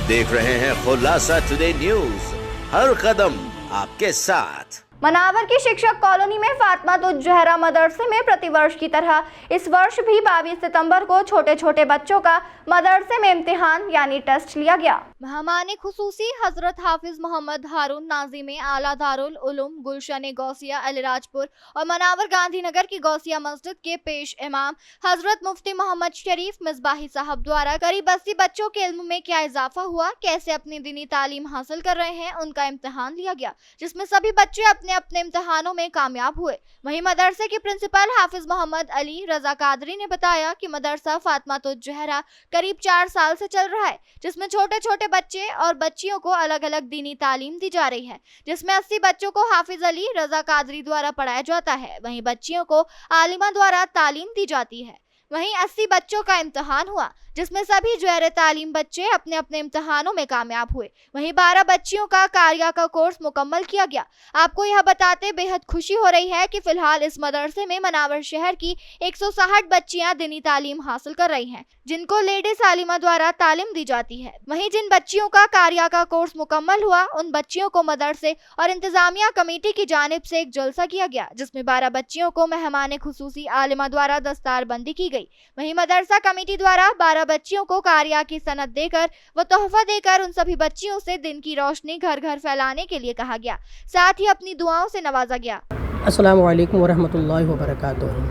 देख रहे हैं खुलासा टुडे न्यूज, हर कदम आपके साथ। मनावर की शिक्षक कॉलोनी में फातिमा तुज ज़हरा मदरसे में प्रतिवर्ष की तरह इस वर्ष भी 22 सितंबर को छोटे छोटे बच्चों का मदरसे में इम्तिहान यानी टेस्ट लिया गया। मेहमान खुसूसी हजरत हाफिज मोहम्मद हारून नाजिम आला दारुल उलूम गुलशन गौसिया अलीराजपुर और मनावर गांधीनगर की गौसिया मस्जिद के पेश इमाम हजरत मुफ्ती मोहम्मद शरीफ मिसबाही साहब द्वारा करीब 80 बच्चों के इल्म में क्या इजाफा हुआ, कैसे अपनी दीनी तालीम हासिल कर रहे हैं, उनका इम्तिहान लिया गया, जिसमें सभी बच्चे अपने इम्तिहानों में कामयाब हुए। वहीं मदरसे के प्रिंसिपल हाफिज मोहम्मद अली रजा कादरी ने बताया कि मदरसा फातिमा तुज ज़हरा करीब 4 साल से चल रहा है, जिसमें छोटे छोटे बच्चे और बच्चियों को अलग अलग दीनी तालीम दी जा रही है, जिसमें 80 बच्चों को हाफिज अली रजा कादरी द्वारा पढ़ाया जाता है। वहीं बच्चियों को आलिमा द्वारा तालीम दी जाती है। वहीं 80 बच्चों का इम्तिहान हुआ, जिसमें सभी ज़ैर तालीम बच्चे अपने अपने इम्तिहानों में कामयाब हुए। वहीं 12 बच्चियों का कारिया का कोर्स मुकम्मल किया गया। आपको यह बताते बेहद खुशी हो रही है कि फिलहाल इस मदरसे में मनावर शहर की 160 बच्चियां दीनी तालीम हासिल कर रही हैं, जिनको लेडीज आलिमा द्वारा तालीम दी जाती है। वहीं जिन बच्चियों का कारिया का कोर्स मुकम्मल हुआ, उन बच्चियों को मदरसे और इंतजामिया कमेटी की जानिब से एक जलसा किया गया, जिसमें 12 बच्चियों को मेहमान खुसूसी आलिमा द्वारा दस्तारबंदी की गई। वहीं मदरसा कमेटी द्वारा 12 बच्चियों को कारिया की सनद देकर व तोहफा देकर उन सभी बच्चियों से दिन की रोशनी घर घर फैलाने के लिए कहा गया, साथ ही अपनी दुआओं से नवाजा गया। अस्सलामु अलैकुम वरहमतुल्लाहि वबरकातुहू।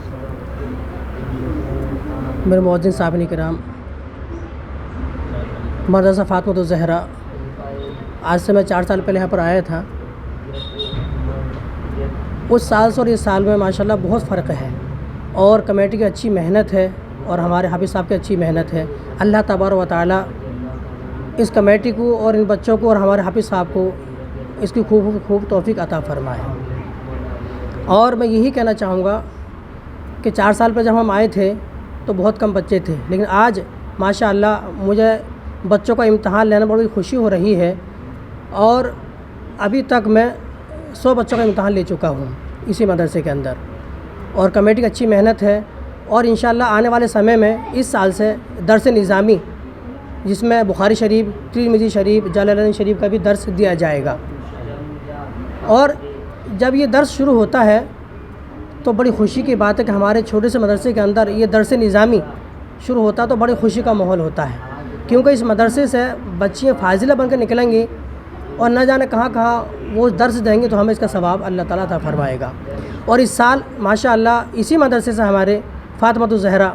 मेरे मुअज्जिन साहब किराम, मदरसा फातिमा तुज ज़हरा आज से मैं 4 साल पहले यहाँ पर आया था। उस साल से और इस साल में माशाल्लाह बहुत फ़र्क है और कमेटी की अच्छी मेहनत है और हमारे हाफिज़ साहब की अच्छी मेहनत है। अल्लाह तबारक व तआला इस कमेटी को और इन बच्चों को और हमारे हाफिज़ साहब को इसकी खूब तौफीक अता फरमाए। और मैं यही कहना चाहूँगा कि 4 साल पहले जब हम आए थे तो बहुत कम बच्चे थे, लेकिन आज माशाअल्लाह मुझे बच्चों का इम्तिहान लेने में बड़ी खुशी हो रही है और अभी तक मैं 100 बच्चों का इम्तिहान ले चुका हूँ इसी मदरसे के अंदर। और कमेटी की अच्छी मेहनत है और इंशाअल्लाह आने वाले समय में इस साल से दर्स निज़ामी, जिसमें बुखारी शरीफ, तिरमिज़ी शरीफ, जालालैन शरीफ का भी दर्स दिया जाएगा। और जब ये दर्स शुरू होता है तो बड़ी खुशी की बात है कि हमारे छोटे से मदरसे के अंदर ये दर्स निज़ामी शुरू होता है तो बड़ी खुशी का माहौल होता है, क्योंकि इस मदरसे से बच्चियाँ फाजिला बनकर निकलेंगी और न जाने कहाँ कहाँ वो दर्स देंगे, तो हमें इसका सवाब अल्लाह ताला अता फरमाएगा। और इस साल माशाअल्लाह इसी मदरसे से हमारे फातिमा तुज ज़हरा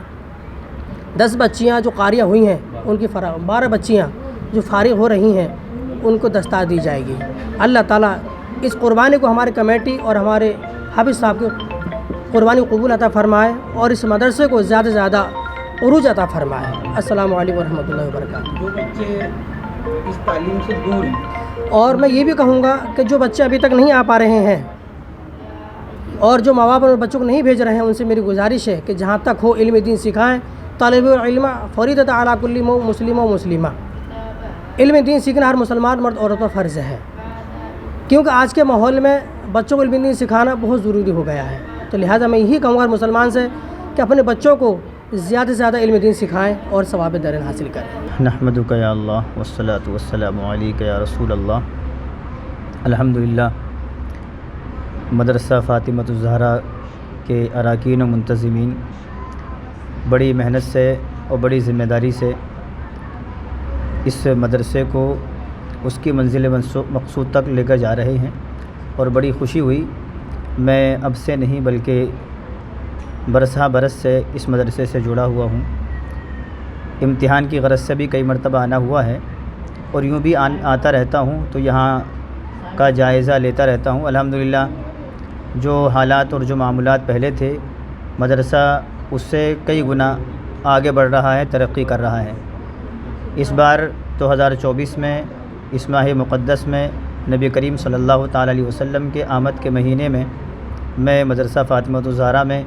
10 बच्चियाँ जो कारिया हुई हैं उनकी 12 बच्चियाँ जो फारिग हो रही हैं उनको दस्तार दी जाएगी। अल्लाह ताला इस कुर्बानी को हमारे कमेटी और हमारे हाफिज़ साहब को कुर्बानी कबूल अता फरमाए और इस मदरसे को ज़्यादा से ज़्यादा उरूज अता फरमाए। अस्सलामु अलैकुम वरहमतुल्लाहि वबरकातुहू। जो बच्चे इस तालीम से दूर हैं, और मैं ये भी कहूँगा कि जो बच्चे अभी तक नहीं आ पा रहे हैं और जो माँ बाप बच्चों को नहीं भेज रहे हैं, उनसे मेरी गुजारिश है कि जहाँ तक हो इल्म दीन सिखाएँ। तालिबुल इल्म फरीदत अला कुल्ली मुस्लिम व मुस्लिमा, इल्म दीन सीखना हर मुसलमान मर्द औरत पर फ़र्ज़ है, क्योंकि आज के माहौल में बच्चों को इल्म दीन सिखाना बहुत ज़रूरी हो गया है। तो लिहाजा मैं यही कहूँगा हर मुसलमान से कि अपने बच्चों को ज़्यादा से ज़्यादा इल्म दीन सिखाएँ और सवाब दरन हासिल करें। नहमदुका या अल्लाह वस्सलातु वस्सलामु अलैका या रसूल अल्लाह। अल्हम्दुलिल्लाह, मदरसा फातिमा तुज ज़हरा के अरकान व मुंतज़िमीन बड़ी मेहनत से और बड़ी ज़िम्मेदारी से इस मदरसे को उसकी मंजिल मक़सूद तक लेकर जा रहे हैं और बड़ी खुशी हुई। मैं अब से नहीं बल्कि बरस से इस मदरसे से जुड़ा हुआ हूँ। इम्तिहान की गरज से भी कई मरतबा आना हुआ है और यूँ भी आता रहता हूँ, तो यहाँ का जायज़ा लेता रहता हूँ। अल्हम्दुलिल्लाह, जो हालात और जो मामूलात पहले थे, मदरसा उससे कई गुना आगे बढ़ रहा है, तरक्की कर रहा है। इस बार 2024 में इस माह मुक़द्दस में नबी करीम सल्लल्लाहु ताला अलैहि वसल्लम के आमद के महीने में मैं मदरसा फातिमा तुज ज़हरा में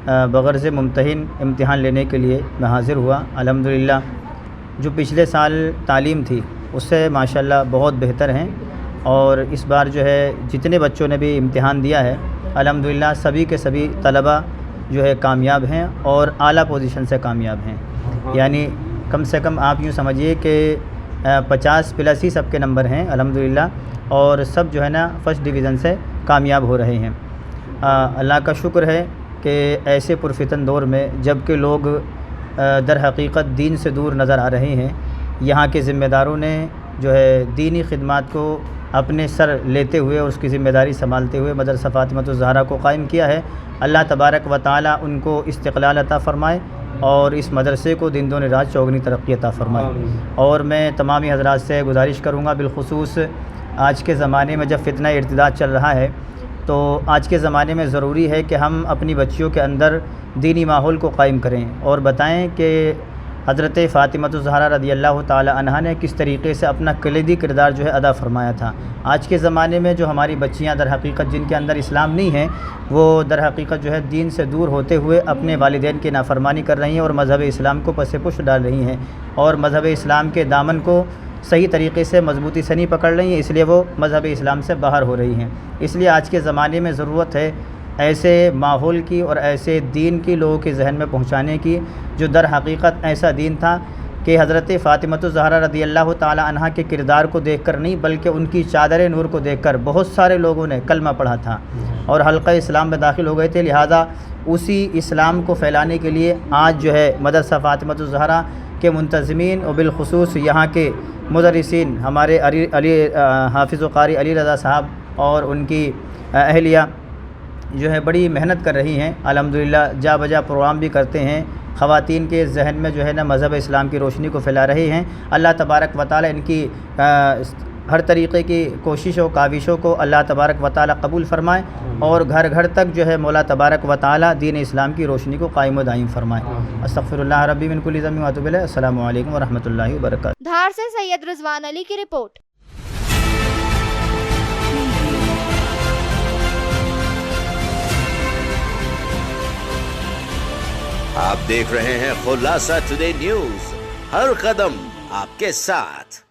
बग़र्ज़ मुम्तहिन इम्तिहान लेने के लिए मैं हाज़िर हुआ। अल्हम्दुलिल्लाह, जो पिछले साल तालीम थी उससे माशाल्लाह बहुत बेहतर हैं और इस बार जो है जितने बच्चों ने भी इम्तिहान दिया है अल्हम्दुलिल्लाह सभी के सभी तलबा जो है कामयाब हैं और आला पोजीशन से कामयाब हैं। यानी कम से कम आप यूँ समझिए कि 50+ ہی سب کے نمبر ہیں الحمدللہ، اور سب جو ہے نا فرسٹ ڈویژن سے کامیاب ہو رہے ہیں۔ اللہ کا شکر ہے کہ ایسے پرفتن دور میں جب کہ لوگ در حقیقت دین سے دور نظر آ رہے ہیں، یہاں کے ذمہ داروں نے جو ہے دینی خدمات کو اپنے سر لیتے ہوئے اور اس کی ذمہ داری سنبھالتے ہوئے مدرسہ فاطمۃ الزہرا کو قائم کیا ہے۔ اللہ تبارک و تعالی ان کو استقلال عطا فرمائے اور اس مدرسے کو دن دون رات چوگنی ترقی عطا فرمائے۔ اور میں تمامی حضرات سے گزارش کروں گا، بالخصوص آج کے زمانے میں جب فتنہ ارتداد چل رہا ہے، تو آج کے زمانے میں ضروری ہے کہ ہم اپنی بچیوں کے اندر دینی ماحول کو قائم کریں اور بتائیں کہ حضرت فاطمۃ الزہرا رضی اللہ تعالی عنہا نے کس طریقے سے اپنا کلیدی کردار جو ہے ادا فرمایا تھا۔ آج کے زمانے میں جو ہماری بچیاں در حقیقت جن کے اندر اسلام نہیں ہے، وہ در حقیقت جو ہے دین سے دور ہوتے ہوئے اپنے والدین کی نافرمانی کر رہی ہیں اور مذہب اسلام کو پس پش ڈال رہی ہیں اور مذہب اسلام کے دامن کو صحیح طریقے سے مضبوطی سے نہیں پکڑ رہی ہیں، اس لیے وہ مذہب اسلام سے باہر ہو رہی ہیں۔ اس لیے آج کے زمانے میں ضرورت ہے ایسے ماحول کی اور ایسے دین کی لوگوں کے ذہن میں پہنچانے کی جو در حقیقت ایسا دین تھا کہ حضرت فاطمۃ الزہرا رضی اللہ تعالی عنہا کے کردار کو دیکھ کر نہیں بلکہ ان کی چادر نور کو دیکھ کر بہت سارے لوگوں نے کلمہ پڑھا تھا اور حلقہ اسلام میں داخل ہو گئے تھے۔ لہٰذا اسی اسلام کو پھیلانے کے لیے آج جو ہے مدرسہ فاطمۃ الزہرا کے منتظمین اور بالخصوص یہاں کے مدرسین ہمارے علی حافظ و قاری علی رضا صاحب اور ان کی اہلیہ جو ہے بڑی محنت کر رہی ہیں، الحمدللہ جا بجا پروگرام بھی کرتے ہیں، خواتین کے ذہن میں جو ہے نا مذہب اسلام کی روشنی کو پھیلا رہے ہیں۔ اللہ تبارک و تعالی ان کی ہر طریقے کی کوششوں کاوشوں کو اللہ تبارک و تعالی قبول فرمائے اور گھر گھر تک جو ہے مولا تبارک و تعالی دین اسلام کی روشنی کو قائم و دائم فرمائے۔ استغفر اللہ ربی من کل ذنب واتوب الیہ۔ السلام علیکم ورحمۃ اللہ وبرکاتہ۔ دھار سے سید رضوان علی کی رپورٹ۔ آپ دیکھ رہے ہیں خلاصہ ٹوڈے نیوز، ہر قدم آپ کے ساتھ۔